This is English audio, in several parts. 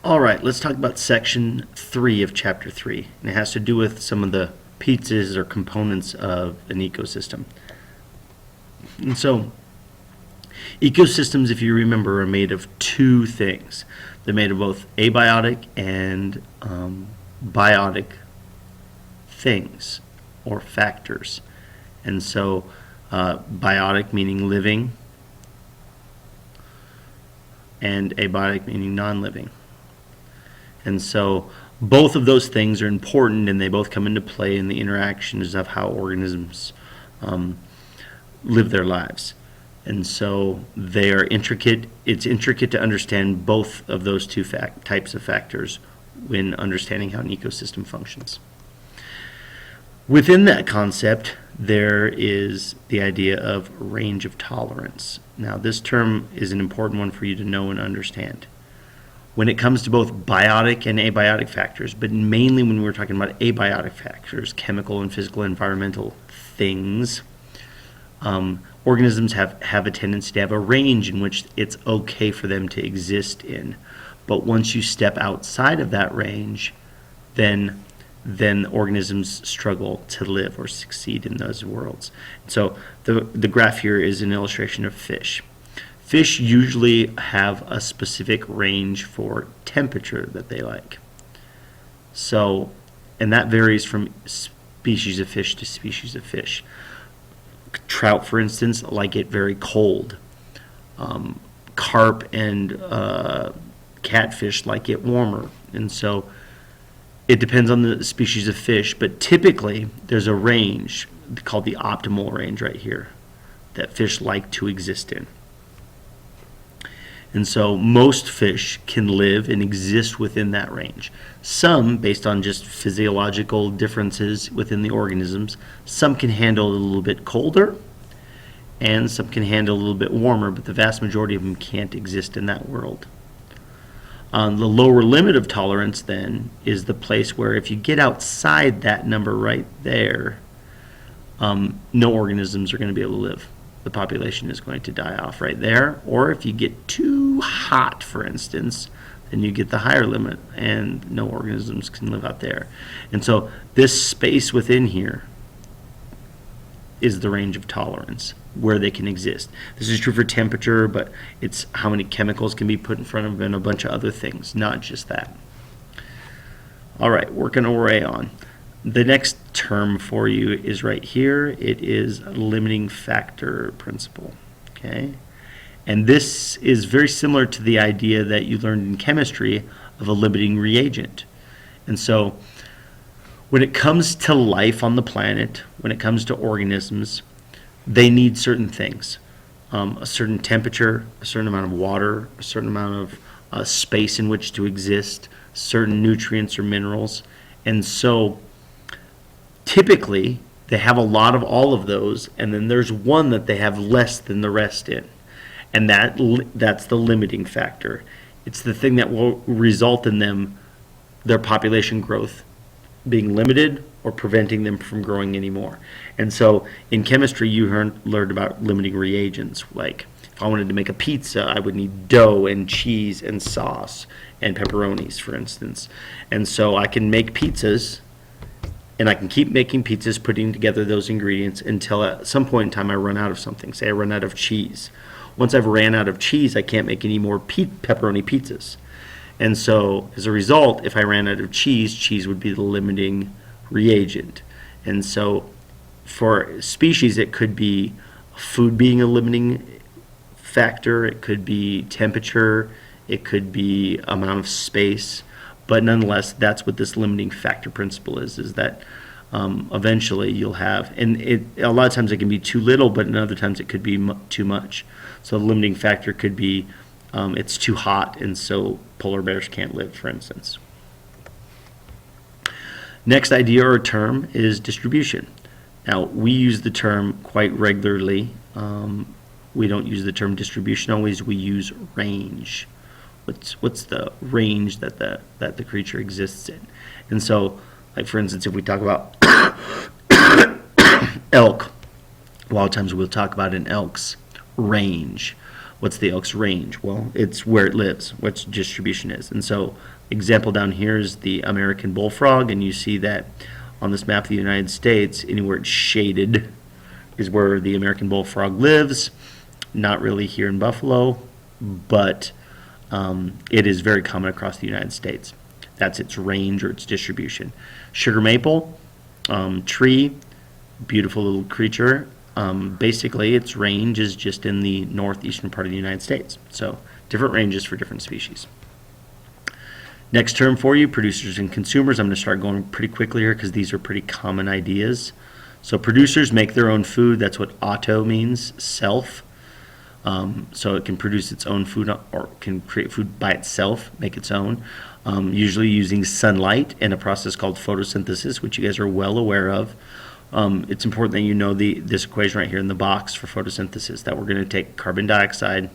All right, let's talk about section 3 of chapter 3. And it has to do with some of the pieces or components of an ecosystem. And so, ecosystems, if you remember, are made of two things. They're made of both abiotic and biotic things or factors. And so, biotic meaning living, and abiotic meaning non-living. And so both of those things are important, and they both come into play in the interactions of how organisms live their lives. And so they are intricate. It's intricate to understand both of those two types of factors when understanding how an ecosystem functions. Within that concept, there is the idea of range of tolerance. Now, this term is an important one for you to know and understand. When it comes to both biotic and abiotic factors, but mainly when we're talking about abiotic factors, chemical and physical environmental things, organisms have a tendency to have a range in which it's okay for them to exist in. But once you step outside of that range, then organisms struggle to live or succeed in those worlds. So the graph here is an illustration of fish. Fish usually have a specific range for temperature that they like. So, and that varies from species of fish to species of fish. Trout, for instance, like it very cold. Carp and catfish like it warmer. And so it depends on the species of fish, but typically there's a range called the optimal range right here that fish like to exist in. And so most fish can live and exist within that range. Some, based on just physiological differences within the organisms, some can handle a little bit colder and some can handle a little bit warmer, but the vast majority of them can't exist in that world. The lower limit of tolerance then is the place where if you get outside that number right there, no organisms are going to be able to live. The population is going to die off right there. Or if you get too hot, for instance, then you get the higher limit and no organisms can live out there. And so this space within here is the range of tolerance where they can exist. This is true for temperature, but it's how many chemicals can be put in front of them and a bunch of other things, not just that. All right, working our way on. The next term for you is right here. It is a limiting factor principle. Okay? And this is very similar to the idea that you learned in chemistry of a limiting reagent. And so when it comes to life on the planet, when it comes to organisms, they need certain things. A certain temperature, a certain amount of water, a certain amount of space in which to exist, certain nutrients or minerals. And so typically, they have a lot of all of those, and then there's one that they have less than the rest in. And that's the limiting factor. It's the thing that will result in their population growth being limited or preventing them from growing anymore. And so in chemistry, you learned about limiting reagents. Like if I wanted to make a pizza, I would need dough and cheese and sauce and pepperonis, for instance. And so I can make pizzas, and I can keep making pizzas, putting together those ingredients until at some point in time I run out of something. Say I run out of cheese. Once I've ran out of cheese, I can't make any more pepperoni pizzas. And so as a result, if I ran out of cheese, cheese would be the limiting reagent. And so for species, it could be food being a limiting factor, it could be temperature, it could be amount of space. But nonetheless, that's what this limiting factor principle is that eventually you'll have, and a lot of times it can be too little, but in other times it could be too much. So the limiting factor could be it's too hot, and so polar bears can't live, for instance. Next idea or term is distribution. Now, we use the term quite regularly. We don't use the term distribution always, we use range. What's the range that the creature exists in? And so, like for instance, if we talk about elk, a lot of times we'll talk about an elk's range. What's the elk's range? Well, it's where it lives, what its distribution is. And so, example down here is the American bullfrog, and you see that on this map of the United States, anywhere it's shaded is where the American bullfrog lives. Not really here in Buffalo, but it is very common across the United States. That's its range or its distribution. Sugar maple tree, beautiful little creature. Basically, its range is just in the northeastern part of the United States. So different ranges for different species. Next term for you, producers and consumers. I'm going to start going pretty quickly here because these are pretty common ideas. So producers make their own food. That's what auto means, self. So it can produce its own food or can create food by itself, make its own, usually using sunlight and a process called photosynthesis, which you guys are well aware of. It's important that you know this equation right here in the box for photosynthesis, that we're going to take carbon dioxide,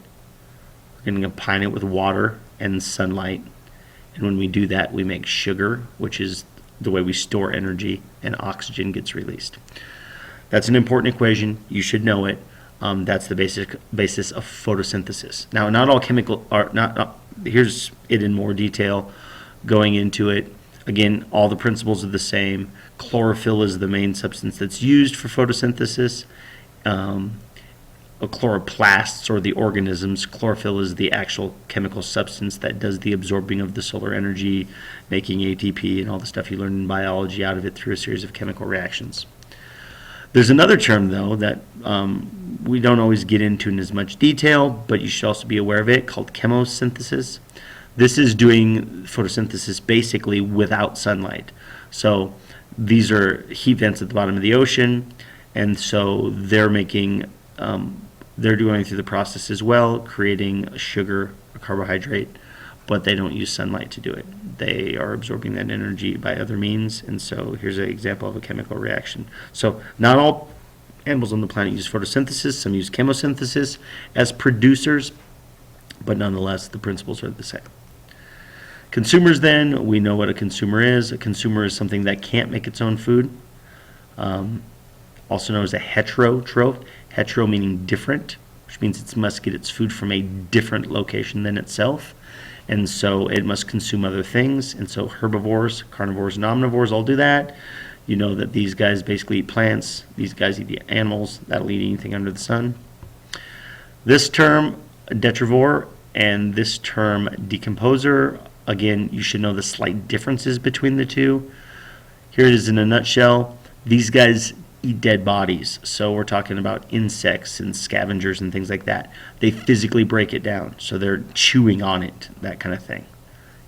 we're going to combine it with water and sunlight, and when we do that, we make sugar, which is the way we store energy, and oxygen gets released. That's an important equation. You should know it. That's the basis of photosynthesis. Now, not all chemical are not. Here's it in more detail, going into it. Again, all the principles are the same. Chlorophyll is the main substance that's used for photosynthesis. Chloroplasts, or the organisms. Chlorophyll is the actual chemical substance that does the absorbing of the solar energy, making ATP and all the stuff you learn in biology out of it through a series of chemical reactions. There's another term, though, that we don't always get into in as much detail, but you should also be aware of it, called chemosynthesis. This is doing photosynthesis basically without sunlight. So these are heat vents at the bottom of the ocean, and so they're making, they're doing through the process as well, creating a sugar, a carbohydrate, but they don't use sunlight to do it. They are absorbing that energy by other means, and so here's an example of a chemical reaction. So not all animals on the planet use photosynthesis, some use chemosynthesis as producers, but nonetheless the principles are the same. Consumers, then, we know what a consumer is. A consumer is something that can't make its own food, also known as a heterotroph. Hetero meaning different, which means it must get its food from a different location than itself, and so it must consume other things. And so herbivores, carnivores, and omnivores all do that. You know that these guys basically eat plants, these guys eat the animals, that'll eat anything under the sun. This term, detrivore, and this term, decomposer, again, you should know the slight differences between the two. Here it is in a nutshell. These guys eat dead bodies, so we're talking about insects and scavengers and things like that. They physically break it down, so they're chewing on it, that kind of thing.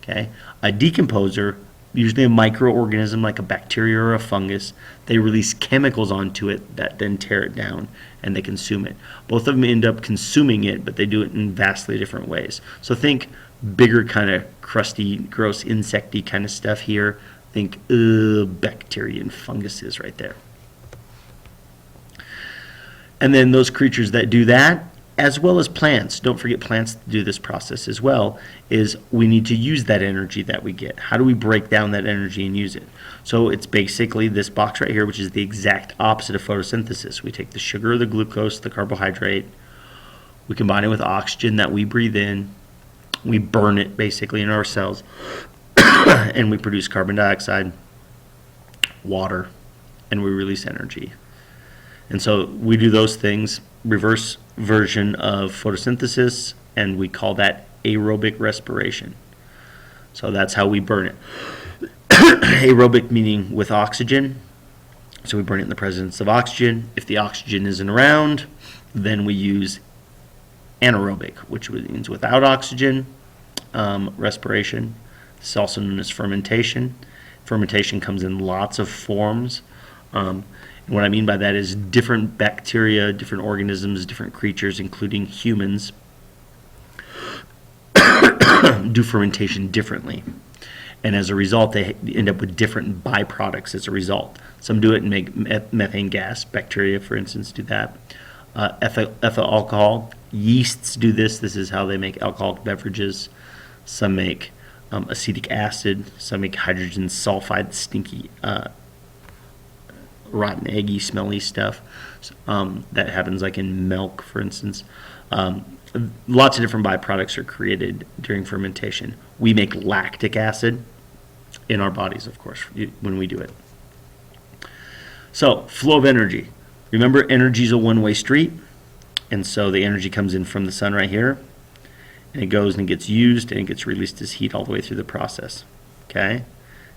Okay, a decomposer, usually a microorganism like a bacteria or a fungus, they release chemicals onto it that then tear it down and they consume it. Both of them end up consuming it, but they do it in vastly different ways. So think bigger kind of crusty, gross, insecty kind of stuff here. Think bacteria and funguses right there. And then those creatures that do that, as well as plants, don't forget plants do this process as well, is we need to use that energy that we get. How do we break down that energy and use it? So it's basically this box right here, which is the exact opposite of photosynthesis. We take the sugar, the glucose, the carbohydrate, we combine it with oxygen that we breathe in, we burn it basically in our cells, and we produce carbon dioxide, water, and we release energy. And so we do those things, reverse version of photosynthesis, and we call that aerobic respiration. So that's how we burn it. Aerobic meaning with oxygen. So we burn it in the presence of oxygen. If the oxygen isn't around, then we use anaerobic, which means without oxygen respiration. This is also known as fermentation. Fermentation comes in lots of forms. And what I mean by that is different bacteria, different organisms, different creatures, including humans, do fermentation differently. And as a result, they end up with different byproducts as a result. Some do it and make methane gas. Bacteria, for instance, do that. Ethyl alcohol. Yeasts do this. This is how they make alcoholic beverages. Some make acetic acid. Some make hydrogen sulfide, stinky, rotten, eggy, smelly stuff. That happens like in milk, for instance. Lots of different byproducts are created during fermentation. We make lactic acid in our bodies, of course, when we do it. So, flow of energy. Remember, energy is a one-way street, and so the energy comes in from the sun right here, and it goes and gets used, and it gets released as heat all the way through the process. Okay?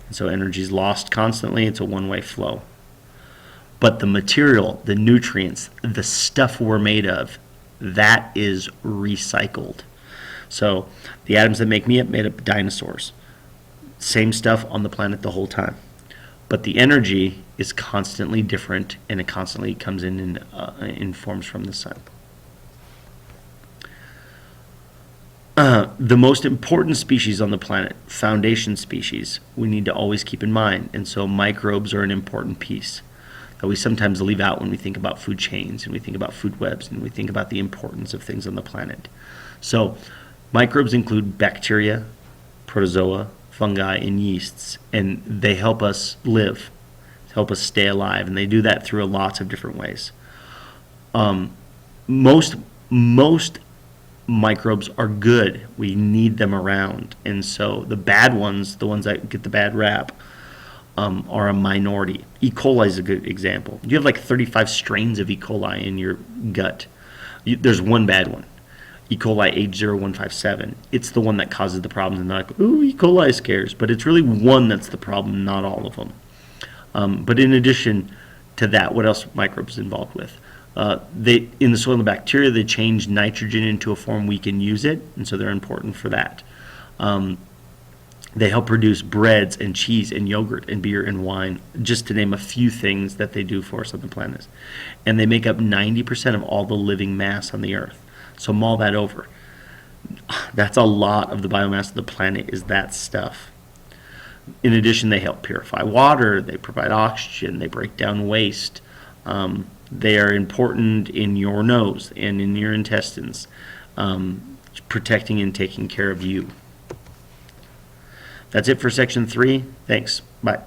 And so energy is lost constantly. It's a one-way flow. But the material, the nutrients, the stuff we're made of, that is recycled. So the atoms that make me up made up dinosaurs. Same stuff on the planet the whole time. But the energy is constantly different, and it constantly comes in forms from the sun. The most important species on the planet, foundation species, we need to always keep in mind. And so microbes are an important piece that we sometimes leave out when we think about food chains and we think about food webs and we think about the importance of things on the planet. So microbes include bacteria, protozoa, fungi, and yeasts, and they help us live, help us stay alive, and they do that through lots of different ways. Most microbes are good. We need them around, and so the bad ones, the ones that get the bad rap, are a minority. E. coli is a good example. You have like 35 strains of E. coli in your gut. There's one bad one, E. coli H0157. It's the one that causes the problems, and they're like, ooh, E. coli scares, but it's really one that's the problem, not all of them. But in addition to that, what else are microbes involved with? In the soil and the bacteria, they change nitrogen into a form we can use it, and so they're important for that. They help produce breads and cheese and yogurt and beer and wine, just to name a few things that they do for us on the planet. And they make up 90% of all the living mass on the earth. So mull that over. That's a lot of the biomass of the planet is that stuff. In addition, they help purify water, they provide oxygen, they break down waste. They are important in your nose and in your intestines, protecting and taking care of you. That's it for section 3. Thanks. Bye.